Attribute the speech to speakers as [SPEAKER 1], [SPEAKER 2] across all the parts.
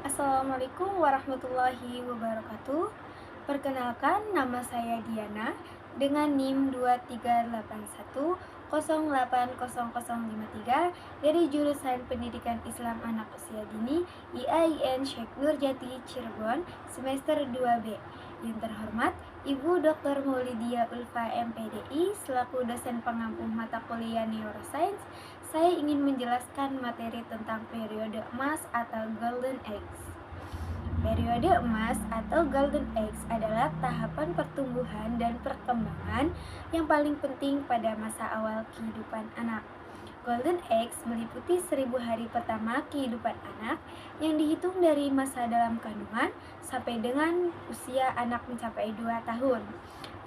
[SPEAKER 1] Assalamualaikum warahmatullahi wabarakatuh. Perkenalkan, nama saya Diana dengan NIM 2381080053 dari jurusan Pendidikan Islam Anak Usia Dini IAIN Syekh Nurjati Cirebon semester 2B. Yang terhormat Ibu Dr. Maulidia Ulfa MPDI selaku dosen pengampu mata kuliah Neuroscience, saya ingin menjelaskan materi tentang periode emas atau Golden Age. Periode emas atau Golden Age adalah tahapan pertumbuhan dan perkembangan yang paling penting pada masa awal kehidupan anak. Golden Age meliputi 1000 hari pertama kehidupan anak yang dihitung dari masa dalam kandungan sampai dengan usia anak mencapai 2 tahun.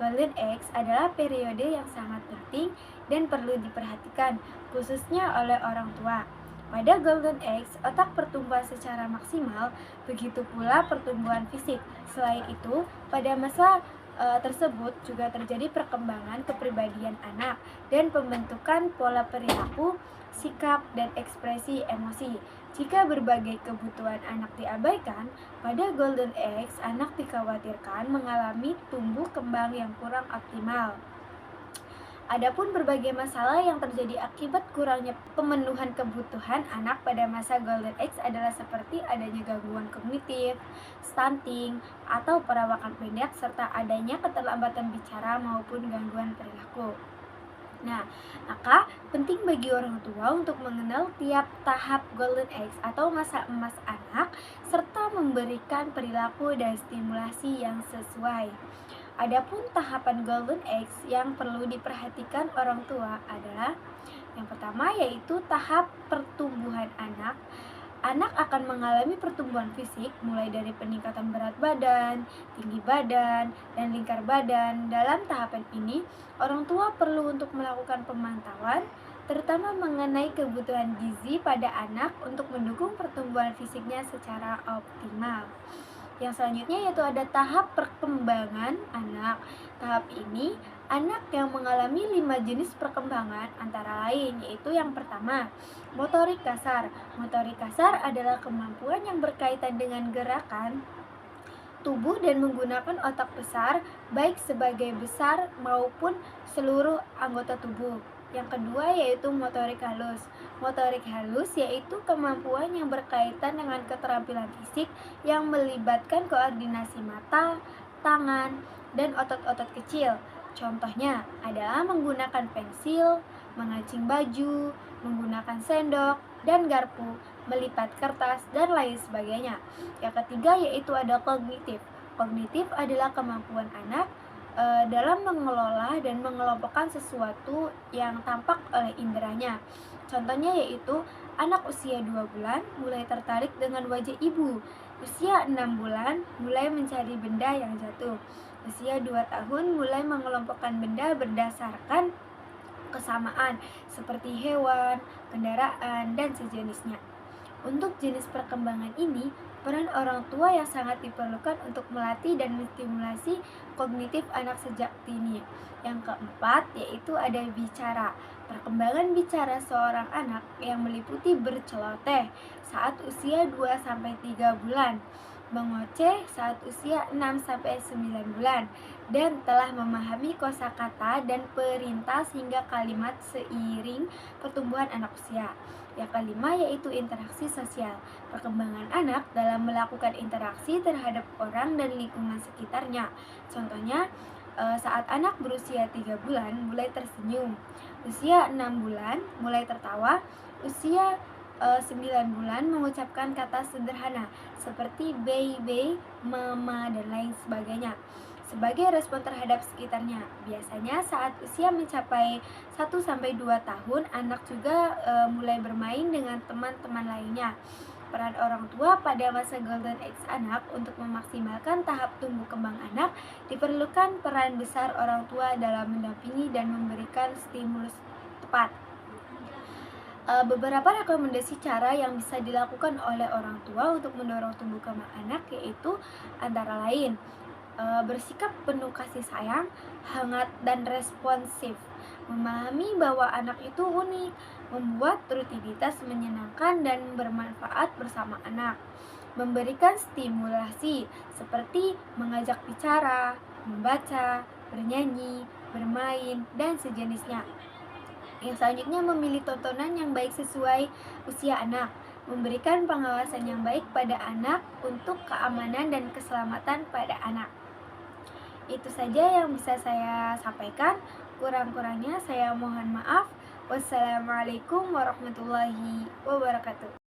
[SPEAKER 1] Golden Age adalah periode yang sangat penting dan perlu diperhatikan, khususnya oleh orang tua. Pada Golden Age, otak bertumbuh secara maksimal, begitu pula pertumbuhan fisik. Selain itu, pada masa tersebut juga terjadi perkembangan kepribadian anak dan pembentukan pola perilaku, sikap, dan ekspresi emosi. Jika berbagai kebutuhan anak diabaikan, pada Golden Age anak dikhawatirkan mengalami tumbuh kembang yang kurang optimal. Adapun berbagai masalah yang terjadi akibat kurangnya pemenuhan kebutuhan anak pada masa Golden Age adalah seperti adanya gangguan kognitif, stunting, atau perawakan pendek, serta adanya keterlambatan bicara maupun gangguan perilaku. Nah, maka penting bagi orang tua untuk mengenal tiap tahap Golden Age atau masa emas anak, serta memberikan perilaku dan stimulasi yang sesuai. Adapun tahapan Golden Age yang perlu diperhatikan orang tua adalah yang pertama yaitu tahap pertumbuhan anak. Anak akan mengalami pertumbuhan fisik mulai dari peningkatan berat badan, tinggi badan, dan lingkar badan. Dalam tahapan ini, orang tua perlu untuk melakukan pemantauan terutama mengenai kebutuhan gizi pada anak untuk mendukung pertumbuhan fisiknya secara optimal. Yang selanjutnya yaitu ada tahap perkembangan anak. Tahap ini anak yang mengalami 5 jenis perkembangan antara lain yaitu yang pertama, motorik kasar. Motorik kasar adalah kemampuan yang berkaitan dengan gerakan tubuh dan menggunakan otak besar baik sebagai besar maupun seluruh anggota tubuh. Yang kedua yaitu motorik halus. Motorik halus yaitu kemampuan yang berkaitan dengan keterampilan fisik yang melibatkan koordinasi mata, tangan, dan otot-otot kecil. Contohnya adalah menggunakan pensil, mengancing baju, menggunakan sendok dan garpu, melipat kertas, dan lain sebagainya. Yang ketiga yaitu ada kognitif. Kognitif adalah kemampuan anak dalam mengelola dan mengelompokkan sesuatu yang tampak oleh inderanya. Contohnya yaitu anak usia 2 bulan mulai tertarik dengan wajah ibu, usia 6 bulan mulai mencari benda yang jatuh, usia 2 tahun mulai mengelompokkan benda berdasarkan kesamaan seperti hewan, kendaraan, dan sejenisnya. Untuk jenis perkembangan ini, peran orang tua yang sangat diperlukan untuk melatih dan menstimulasi kognitif anak sejak dini. Yang keempat, yaitu ada bicara. Perkembangan bicara seorang anak yang meliputi berceloteh saat usia 2-3 bulan, mengoceh saat usia 6-9 bulan, dan telah memahami kosakata dan perintah hingga kalimat seiring pertumbuhan anak usia. Yang kelima yaitu interaksi sosial. Perkembangan anak dalam melakukan interaksi terhadap orang dan lingkungan sekitarnya. Contohnya, saat anak berusia 3 bulan mulai tersenyum, usia 6 bulan mulai tertawa, usia 9 bulan mengucapkan kata sederhana seperti baby, mama, dan lain sebagainya sebagai respon terhadap sekitarnya. Biasanya saat usia mencapai 1-2 tahun, anak juga mulai bermain dengan teman-teman lainnya. Peran orang tua pada masa Golden Age anak untuk memaksimalkan tahap tumbuh kembang anak diperlukan peran besar orang tua dalam mendampingi dan memberikan stimulus tepat. Beberapa rekomendasi cara yang bisa dilakukan oleh orang tua untuk mendorong tumbuh kembang anak yaitu antara lain bersikap penuh kasih sayang, hangat, dan responsif, memahami bahwa anak itu unik, membuat rutinitas menyenangkan dan bermanfaat bersama anak, memberikan stimulasi seperti mengajak bicara, membaca, bernyanyi, bermain, dan sejenisnya. Yang selanjutnya memilih tontonan yang baik sesuai usia anak, memberikan pengawasan yang baik pada anak untuk keamanan dan keselamatan pada anak. Itu saja yang bisa saya sampaikan. Kurang-kurangnya saya mohon maaf. Wassalamualaikum warahmatullahi wabarakatuh.